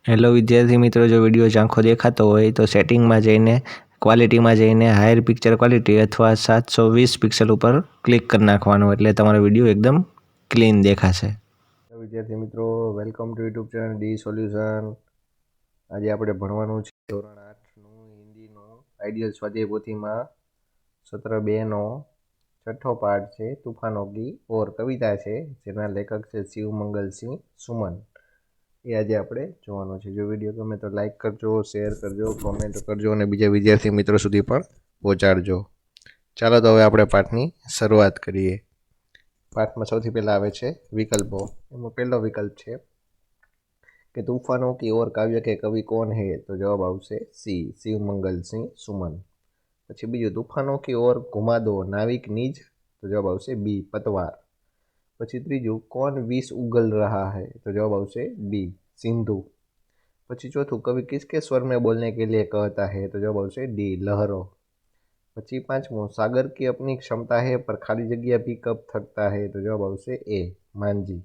Hello વિદ્યાર્થી મિત્રો, જો વિડીયો ઝાંખો દેખાતો હોય તો સેટિંગમાં જઈને ક્વોલિટીમાં જઈને હાયર પિક્ચર ક્વોલિટી અથવા 720 પિક્સલ ઉપર ક્લિક કરી નાખવાનું, એટલે તમારો વિડીયો એકદમ ક્લીન દેખાશે. વિદ્યાર્થી મિત્રો, welcome to YouTube channel D solution. આજે આપણે ભણવાનું છે ધોરણ 8નું હિન્દીનું આઈડિયલ સ્વાધ્યાય પોથીમાં સત્ર 2નો છઠ્ઠો પાઠ છે તૂફાનો કી ઓર કવિતા છે, જેના લેખક છે શિવમંગલસિંહ સુમન. એ આજે આપણે જોવાનું છે. જો વિડીયો ગમે તો લાઈક કરજો, શેર કરજો, કોમેન્ટ કરજો અને બીજા વિદ્યાર્થી મિત્રો સુધી પણ પહોંચાડજો. ચાલો તો હવે આપણે પાઠની શરૂઆત કરીએ. પાઠમાં સૌથી પહેલાં આવે છે વિકલ્પો. એમાં પહેલો વિકલ્પ છે કે તूफानों की ओर काव्य के कवि कौन है? तो जवाब આવશે સી, શિવમંગલસિંહ સુમન. પછી બીજું, तूफानों की ओर घुमा दो नाविक निज, तो जवाब આવશે બી, પતવાર. પછી ત્રીજું, कौन विष उगल रहा है? तो जवाब આવશે डी, सिंधु. પછી ચોથું, कवि किसके स्वर में बोलने के लिए कहता है? तो जवाब આવશે डी, लहरों. પછી પાંચમું, सागर की अपनी क्षमता है पर खाली जगह भी कब थकता है? तो जवाब આવશે એ, માંજી.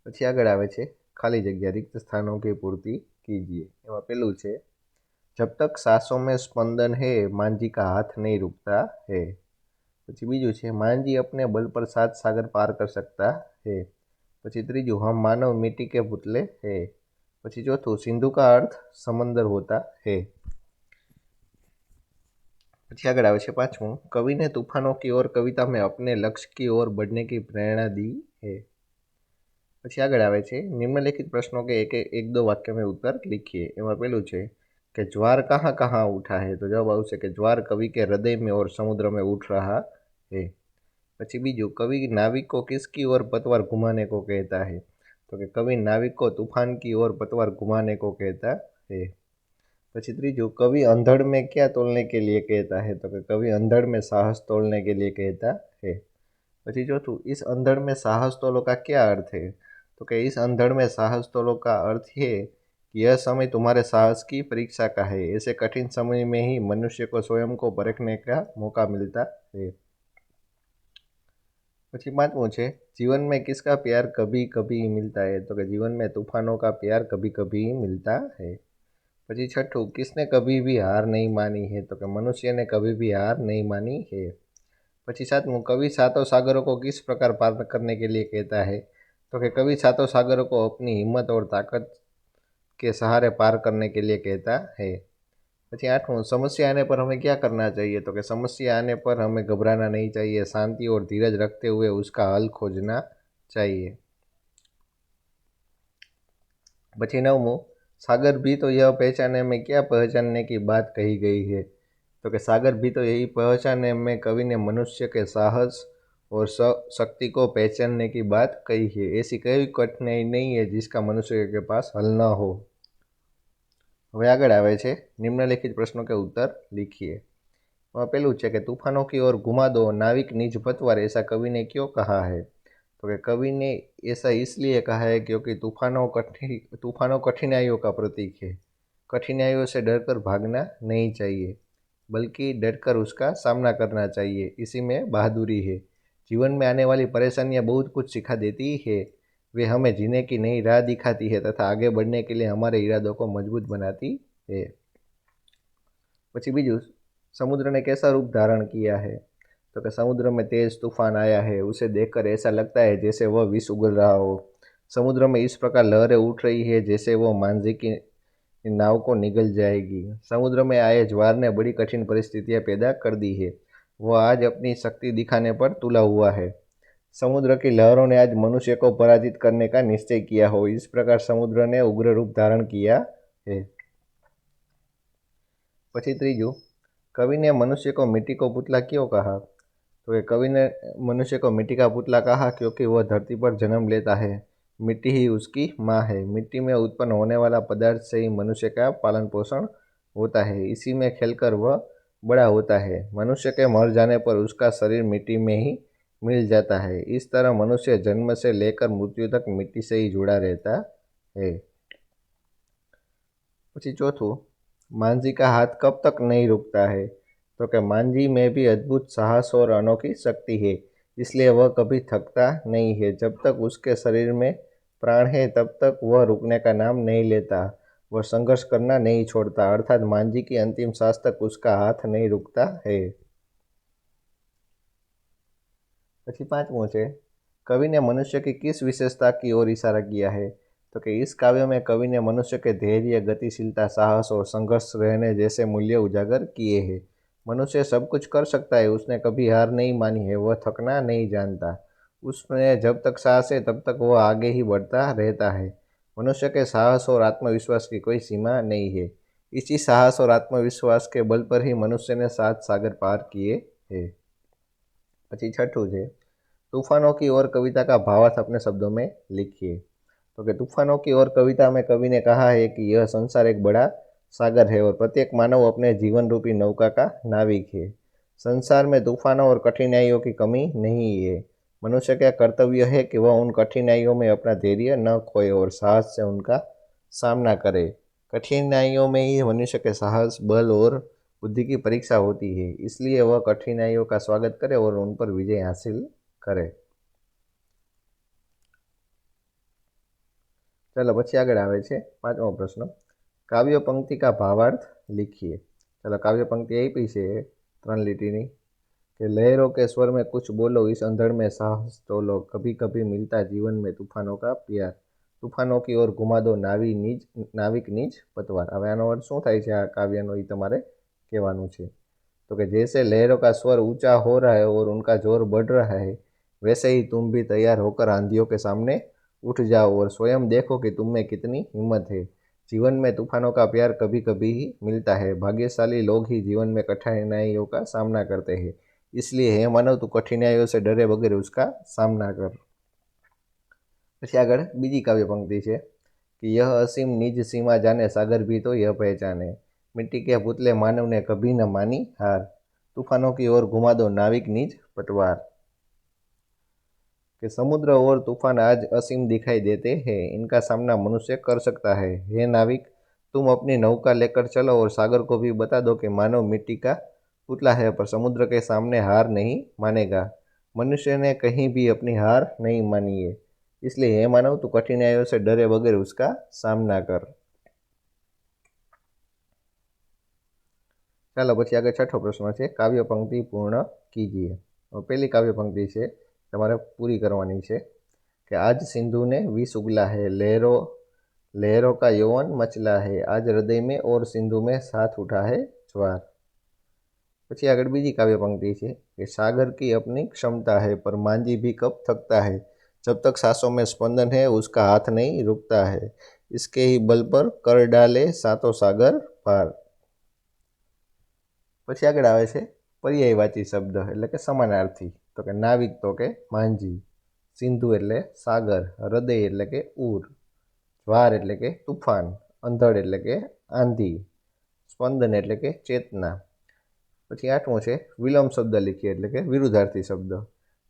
પછી આગળ આવે છે ખાલી જગ્યા, रिक्त स्थानों की पूर्ति कीजिए. એમાં પેલું છે, जब तक सांसों में स्पंदन है मांझी का हाथ नहीं रुकता है. પછી બીજું છે, मांझी अपने बल पर 7 सागर पार कर सकता है. પછી ત્રીજું, हम मानव मिट्टी के पुतले है. પછી ચોથું, सिंधु का अर्थ समंदर होता है. પછી આગળ આવે છે પાંચમું, कवि ने तूफानों की ओर कविता में अपने लक्ष्य की ओर बढ़ने की प्रेरणा दी है. પછી આગળ આવે છે, निम्नलिखित प्रश्नों के एक दो वाक्य में उत्तर लिखिए. એમાં પેલું છે કે ज्वार कहाँ कहाँ उठा है? तो जवाब આવશે કે ज्वार कवि के हृदय में और समुद्र में उठ रहा है. પછી બીજું, कवि नाविक को किसकी ओर पतवार घुमाने को कहता है? तो कि कवि नाविक को तूफान की ओर पतवार घुमाने को कहता है. પછી ત્રીજું, कवि अंधड़ में क्या तोलने के लिए कहता है? तो कि कवि अंधड़ में साहस तोलने के लिए कहता है. પછી ચોથું, इस अंधड़ में साहस तोलो का क्या अर्थ है? तो कि इस अंधड़ में साहस तोलो का अर्थ है कि यह समय तुम्हारे साहस की परीक्षा का है. ऐसे कठिन समय में ही मनुष्य को स्वयं को परखने का मौका मिलता है. પછી પાંચમું છે, जीवन में किसका प्यार कभी कभी मिलता है? तो कि जीवन में तूफानों का प्यार कभी कभी मिलता है. પછી छठू, किसने कभी भी हार नहीं मानी है? तो कि मनुष्य ने कभी भी हार नहीं मानी है. પછી सातमूँ, कवि सातों सागरों को किस प्रकार पार करने के लिए कहता है? तो कि कवि सातों सागरों को अपनी हिम्मत और ताकत के सहारे पार करने के लिए कहता है. પછી आठवां, समस्या आने पर हमें क्या करना चाहिए? तो कि समस्या आने पर हमें घबराना नहीं चाहिए, शांति और धीरज रखते हुए उसका हल खोजना चाहिए. પછી नवमूँ, सागर भी तो यह पहचाने में क्या पहचानने की बात कही गई है? तो कि सागर भी तो यही पहचाने में कवि ने मनुष्य के साहस और शक्ति को पहचानने की बात कही है. ऐसी कोई कठिनाई नहीं है जिसका मनुष्य के पास हल न हो. હવે આગળ આવે છે, निम्नलिखित प्रश्नों के उत्तर लिखिए. पहलू है कि तूफानों की ओर घुमा दो नाविक निज पतवार, ऐसा कवि ने क्यों कहा है? तो कि कवि ने ऐसा इसलिए कहा है क्योंकि तूफानों कठिनाइयों का प्रतीक है. कठिनाइयों से डरकर भागना नहीं चाहिए, बल्कि डरकर उसका सामना करना चाहिए. इसी में बहादुरी है. जीवन में आने वाली परेशानियां बहुत कुछ सिखा देती है. वे हमें जीने की नई राह दिखाती है तथा आगे बढ़ने के लिए हमारे इरादों को मजबूत बनाती है. પછી બીજું, समुद्र ने कैसा रूप धारण किया है? तो कि समुद्र में तेज तूफान आया है, उसे देखकर ऐसा लगता है जैसे वह विष उगल रहा हो. समुद्र में इस प्रकार लहरें उठ रही है जैसे वो मांझी की नाव को निगल जाएगी. समुद्र में आए ज्वार ने बड़ी कठिन परिस्थितियां पैदा कर दी है. वह आज अपनी शक्ति दिखाने पर तुला हुआ है. समुद्र की लहरों ने आज मनुष्य को पराजित करने का निश्चय किया हो. इस प्रकार समुद्र ने उग्र रूप धारण किया है. પછી ત્રીજું, कवि ने मनुष्य को मिट्टी को पुतला क्यों कहा? तो कवि ने मनुष्य को मिट्टी का पुतला कहा क्योंकि वह धरती पर जन्म लेता है. मिट्टी ही उसकी माँ है. मिट्टी में उत्पन्न होने वाला पदार्थ से ही मनुष्य का पालन पोषण होता है. इसी में खेलकर वह बड़ा होता है. मनुष्य के मर जाने पर उसका शरीर मिट्टी में ही मिल जाता है. इस तरह मनुष्य जन्म से लेकर मृत्यु तक मिट्टी से ही जुड़ा रहता है. પછી ચોથું, मांझी का हाथ कब तक नहीं रुकता है? तो कि मांझी में भी अद्भुत साहस और अनोखी शक्ति है, इसलिए वह कभी थकता नहीं है. जब तक उसके शरीर में प्राण है तब तक वह रुकने का नाम नहीं लेता, वह संघर्ष करना नहीं छोड़ता, अर्थात मांझी की अंतिम सांस तक उसका हाथ नहीं रुकता है। પછી પાંચમો છે, कवि ने मनुष्य की किस विशेषता की ओर इशारा किया है? तो कि इस काव्य में कवि ने मनुष्य के धैर्य, गतिशीलता, साहस और संघर्ष रहने जैसे मूल्य उजागर किए हैं। मनुष्य सब कुछ कर सकता है, उसने कभी हार नहीं मानी है, वह थकना नहीं जानता, उसमें जब तक सांस है तब तक वह आगे ही बढ़ता रहता है। मनुष्य के साहस और आत्मविश्वास की कोई सीमा नहीं है। इसी साहस और आत्मविश्वास के बल पर ही मनुष्य ने 7 सागर पार किए हैं। પછી छठું છે, तूफानों की ओर कविता का भावार्थ अपने शब्दों में लिखिए। तो कि तूफानों की ओर कविता में कवि ने कहा है कि यह संसार एक बड़ा सागर है और प्रत्येक मानव अपने जीवन रूपी नौका का नाविक है। संसार में तूफानों और कठिनाइयों की कमी नहीं है। मनुष्य का कर्तव्य है कि वह उन कठिनाइयों में अपना धैर्य न खोए और साहस से उनका सामना करे। कठिनाइयों में ही मनुष्य के साहस, बल और बुद्धि की परीक्षा होती है, इसलिए वह कठिनाइयों का स्वागत करे और उन पर विजय हासिल करे। चलो પછી આગળ આવે છે પાંચમો પ્રશ્ન, કાવ્ય પંક્તિ કા ભાવાર્થ लिखिए। चलो काव्य पंक्ति આપી છે 3 લીટીની कि लहरों के स्वर में कुछ बोलो, इस अंधड़ में साहस तोलो, कभी कभी मिलता जीवन में तूफानों का प्यार, तूफानों की ओर घुमा दो नाविक निज पतवार। હવે આનો અર્થ શું થાય છે આ કાવ્યનો એ તમારે કહેવાનું છે। तो कि जैसे लहरों का स्वर ऊंचा हो रहा है और उनका जोर बढ़ रहा है, वैसे ही तुम भी तैयार होकर आंधियों के सामने उठ जाओ और स्वयं देखो कि तुम में कितनी हिम्मत है। जीवन में तूफानों का प्यार कभी कभी ही मिलता है, भाग्यशाली लोग ही जीवन में कठिनाइयों का सामना करते हैं, इसलिए हे मानव तू कठिनाइयों से डरे बगैर उसका सामना कर। પછી આગળ બીજી કાવ્ય પંક્તિ છે कि यह असीम निज सीमा जाने, सागर भी तो यह पहचाने, मिट्टी के पुतले मानव ने कभी न मानी हार, तूफानों की ओर घुमा दो नाविक निज पतवार। कि समुद्र और तूफान आज असीम दिखाई देते हैं, इनका सामना मनुष्य कर सकता है। हे नाविक, तुम अपनी नौका लेकर चलो और सागर को भी बता दो कि मानव मिट्टी का पुतला है पर समुद्र के सामने हार नहीं मानेगा। मनुष्य ने कहीं भी अपनी हार नहीं मानी है, इसलिए हे मानव तू कठिनाइयों से डरे बगैर उसका सामना कर। ચાલો પછી આગળ છઠ્ઠો પ્રશ્ન છે, કાવ્ય પંક્તિ પૂર્ણ કીજીએ। પહેલી કાવ્ય પંક્તિ છે તમારે પૂરી કરવાની છે कि आज सिंधु ने विष उगला है, लहरों का यौवन मचला है, आज हृदय में और सिंधु में साथ उठा है ज्वार। પછી આગળ બીજી કાવ્ય પંક્તિ છે कि सागर की अपनी क्षमता है पर मांझी भी कब थकता है, जब तक सांसों में स्पंदन है उसका हाथ नहीं रुकता है, इसके ही बल पर कर डाले सातों सागर पार। પછી આગળ આવે છે પર્યાયવાચી શબ્દ એટલે કે સમાનાર્થી। તો કે નાવિક તો કે માંઝી, સિંધુ એટલે સાગર, હૃદય એટલે કે ઉર, જ્વાર એટલે કે તુફાન, અંધડ એટલે કે આંધી, સ્પંદન એટલે કે ચેતના। પછી આઠમું છે વિલોમ શબ્દ લીખીએ એટલે કે વિરુદ્ધાર્થી શબ્દ।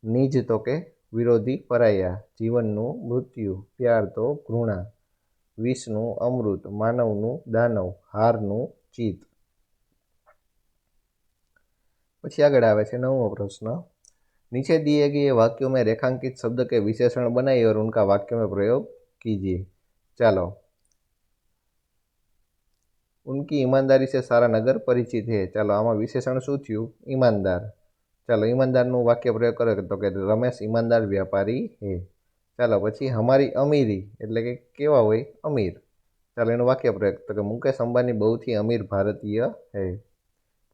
નિજ તો કે વિરોધી પરાયા, જીવનનું મૃત્યુ, પ્યાર તો ઘૃણા, વિષનું અમૃત, માનવનું દાનવ, હારનું ચિત। પછી આગળ આવે છે નવમો પ્રશ્ન, नीचे दिए गए वाक्यों में रेखांकित शब्द के विशेषण बनाइए और उनका वाक्यों में प्रयोग कीजिए। चलो, उनकी ईमानदारी से सारा नगर परिचित है। चलो आमा विशेषण शू थयुं? ईमानदार। चलो ईमानदारનું वाक्य प्रयोग કરો તો કે रमेश ईमानदार व्यापारी है। चलो પછી हमारी अमीरी એટલે કે કેવા હોય? अमीर। चलो એનું वाक्य प्रयोग તો કે मुकेश अंबानी बहुत ही अमीर भारतीय है।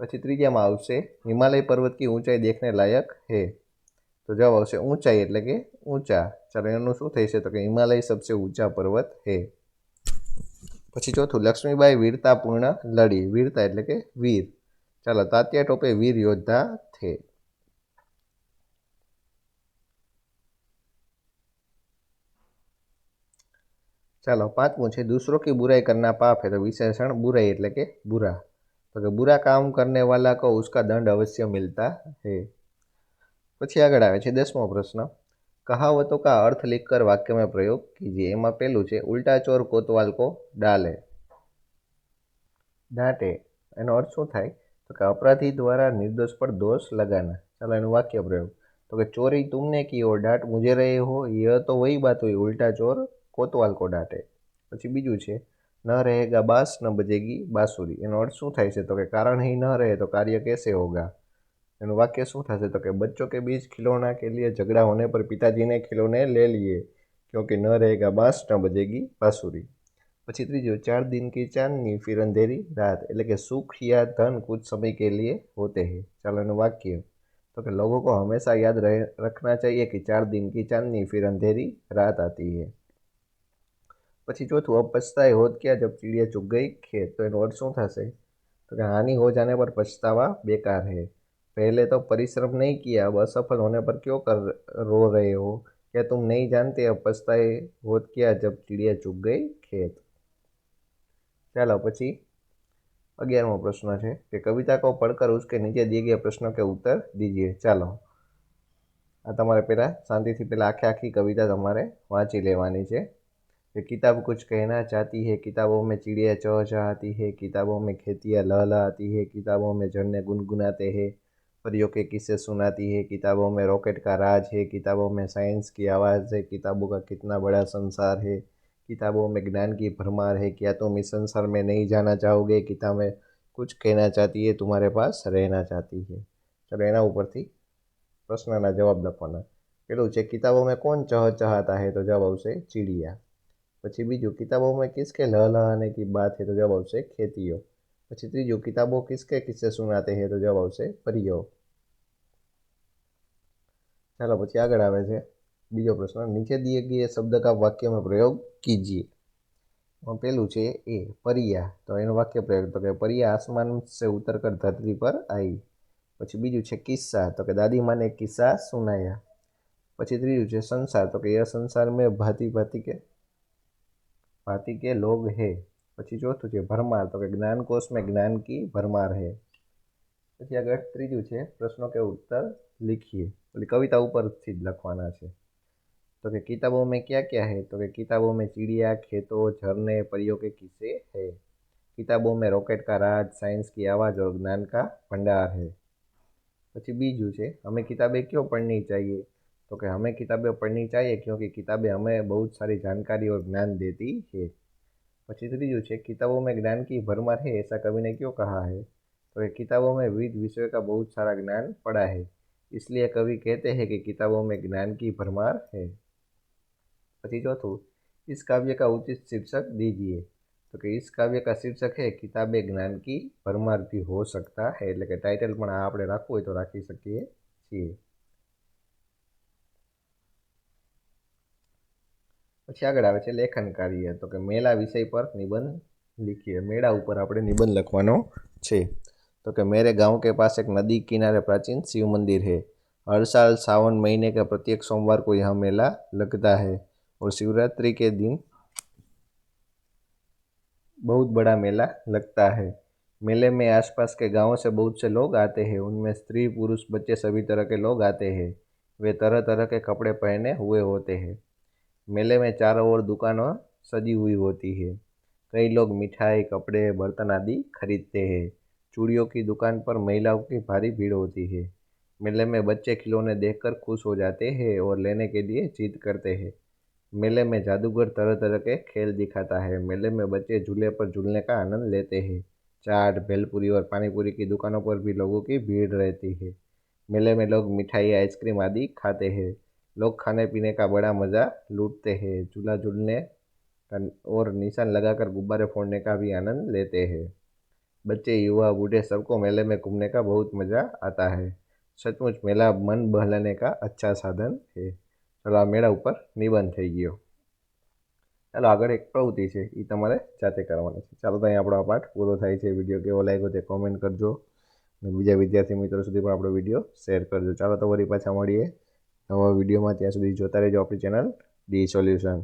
પછી ત્રીજામાં આવશે हिमालय पर्वत की ऊंचाई देखने लायक है। तो जवाब आवशे ऊंचाई એટલે કે ऊंचा। चलो एનું શું થશે તો કે हिमालय सबसे ऊंचा पर्वत है। પછી ચોથું લક્ષ્મીબાઈ વીરતાપૂર્ણ લડી, વીરતા એટલે કે વીર। ચાલો તાત્યા ટોપે વીર યોદ્ધા थे। ચાલો પાંચમું છે दूसरों की बुराई करना पाप है, तो विशेषण बुराई એટલે કે बुरा। तो कि बुरा काम करने वाला को उसका दंड अवश्य मिलता है। પછી આગળ આવે છે 10મો પ્રશ્ન, कहावतों का अर्थ लिखकर वाक्य में प्रयोग कीजिए। એમાં પહેલું છે उल्टा चोर कोतवाल को डाले डांटे, એનો અર્થ શું થાય તો કે अपराधी द्वारा निर्दोष पर दोष लगाना। चलो એનું वाक्य प्रयोग तो कि चोरी तुमने की और डांट मुझे रहे हो, यह तो वही बात हुई, उल्टा चोर कोतवाल को डांटे। પછી બીજું છે ન रहेगा बांस न बजेगी बांसुरी। એનો અર્થ શું થાય છે તો કે કારણ ही न रहे तो कार्य कैसे होगा। એનું વાક્ય શું થશે તો કે बच्चों के बीच खिलौना के लिए झगड़ा होने पर पिताजी ने खिलौने ले लिए क्योंकि न रहेगा बांस न बजेगी बांसुरी। પછી ત્રીજું 4 दिन की चांदनी फिर अंधेरी रात એટલે કે सुख या धन कुछ समय के लिए होते हैं। ચાલો એનું વાક્ય तो कि लोगों को हमेशा याद रखना चाहिए कि 4 दिन की चांदनी फिर अंधेरी रात आती है। પછી ચોથું अब पछताए होत क्या जब चिड़िया चुग गई खेत। तो એનો અર્થ શું થશે तो कि हानि हो जाने पर पछतावा बेकार है। पहले तो परिश्रम नहीं किया, अब असफल होने पर क्यों कर रो रहे हो। क्या तुम नहीं जानते अब पछताए होत क्या जब चिड़िया चुग गई खेत। ચાલો પછી 11મો પ્રશ્ન છે કે कविता को पढ़कर उसके नीचे दिए गए प्रश्नों के उत्तर दीजिए। ચાલો આ તમારે પહેલાં શાંતિથી પહેલાં આખી કવિતા તમારે વાંચી લેવાની છે कि किताब कुछ कहना चाहती है, किताबों में चिड़िया चहचहाती है, किताबों में खेतियाँ लहलहाती है, किताबों में झरने गुनगुनाते हैं, परियों के किस्से सुनाती है, किताबों में रॉकेट का राज है, किताबों में साइंस की आवाज़ है, किताबों का कितना बड़ा संसार है, किताबों में ज्ञान की भरमार है। क्या तुम इस संसार में नहीं जाना चाहोगे। किताबें कुछ कहना चाहती है, तुम्हारे पास रहना चाहती है। चलो एना उपरथी प्रश्नना जवाब लखवाना। पेલું છે किताबों में कौन चहचहाता है तो जवाब आवशे चिड़िया। પછી બીજું किताबों में किसके लहलहाने की बात है तो जवाब आवशे खेतियों। પછી ત્રીજું किताबों किसके किस्से सुनाते हैं तो जवाब आवशे परियों। ચાલો પછી આગળ આવે છે બીજો પ્રશ્ન नीचे दिए गए शब्द का वाक्य में प्रयोग कीजिए। પેલું છે એ પરિયા તો એનો વાક્ય પ્રયોગ તો કે પરિયા આસમાન से उतर कर धरती पर आई। પછી બીજું છે કિસ્સા તો કે દાદી માને કિસ્સા સુનાયા। પછી ત્રીજું છે સંસાર તો કે यह संसार में भांति के लोग है। પછી ચોથું છે ભરમાર તો કે ज्ञान कोश में ज्ञान की भरमार है। પછી આગળ ત્રીજું છે પ્રશ્નો के उत्तर लिखिए। એટલે કવિતા ઉપરથી જ લખવાના છે। तो कि किताबों में क्या क्या है तो कि किताबों में चिड़िया खेतों झरने परियों के किस्से है। किताबों में रॉकेट का राज साइंस की आवाज़ और ज्ञान का भंडार है। પછી બીજું છે हमें किताबें क्यों पढ़नी चाहिए तो कि हमें किताबें पढ़नी चाहिए क्योंकि किताबें हमें बहुत सारी जानकारी और ज्ञान देती है। પછી ત્રીજું છે किताबों में ज्ञान की भरमार है ऐसा कवि ने क्यों कहा है तो कि किताबों में विविध विषयों का बहुत सारा ज्ञान पड़ा है इसलिए कवि कहते हैं कि किताबों में ज्ञान की भरमार है। પછી ચોથું इस काव्य का उचित शीर्षक दीजिए तो कि इस काव्य का शीर्षक है किताबें ज्ञान की भरमार भी हो सकता है। એટલે કે ટાઇટલ પણ આપણે રાખવું હોય તો રાખી શકીએ છીએ। પછી આગળ આવે છે લેખન કાર્ય તો કે મેળા વિષય પર નિબંધ लिखिए। મેળા ઉપર આપણે નિબંધ લખવાનો છે। तो कि मेरे गांव के पास एक नदी किनारे प्राचीन शिव मंदिर है। हर साल सावन महीने के प्रत्येक सोमवार को यह मेला लगता है और शिवरात्रि के दिन बहुत बड़ा मेला लगता है। मेले में आसपास के गांवों से बहुत से लोग आते हैं। उनमें स्त्री पुरुष बच्चे सभी तरह के लोग आते हैं। वे तरह तरह के कपड़े पहने हुए होते हैं। मेले में चारों ओर दुकानें सजी हुई होती है। कई लोग मिठाई कपड़े बर्तन आदि खरीदते हैं। चूड़ियों की दुकान पर महिलाओं की भारी भीड़ होती है। मेले में बच्चे खिलौने देखकर खुश हो जाते हैं और लेने के लिए जिद करते हैं। मेले में जादूगर तरह तरह के खेल दिखाता है। मेले में बच्चे झूले पर झूलने का आनंद लेते हैं। चाट भेलपुरी और पानीपुरी की दुकानों पर भी लोगों की भीड़ रहती है। मेले में लोग मिठाई आइसक्रीम आदि खाते हैं। लोग खाने पीने का बड़ा मज़ा लूटते हैं। झूला झूलने और निशान लगाकर गुब्बारे फोड़ने का भी आनंद लेते हैं। बच्चे युवा बूढ़े सबको मेले में घूमने का बहुत मज़ा आता है। सचमुच मेला मन बहलाने का अच्छा साधन है। चलो आ मेळा ઉપર નિબંધ થઈ ગયો। ચાલો આગળ એક પ્રવૃત્તિ છે એ તમારે જાતે કરવાની છે। ચાલો તો અહીં આપણો આ પાઠ પૂરો થાય છે। વિડીયો કેવો લાગ્યો તે કોમેન્ટ કરજો અને બીજા વિદ્યાર્થી મિત્રો સુધી પણ આપણો વિડીયો શેર કરજો। ચાલો તો વળી પાછા મળીએ નવા વિડીયોમાં। ત્યાં સુધી જોતા રહેજો આપણી ચેનલ ડી સોલ્યુશન।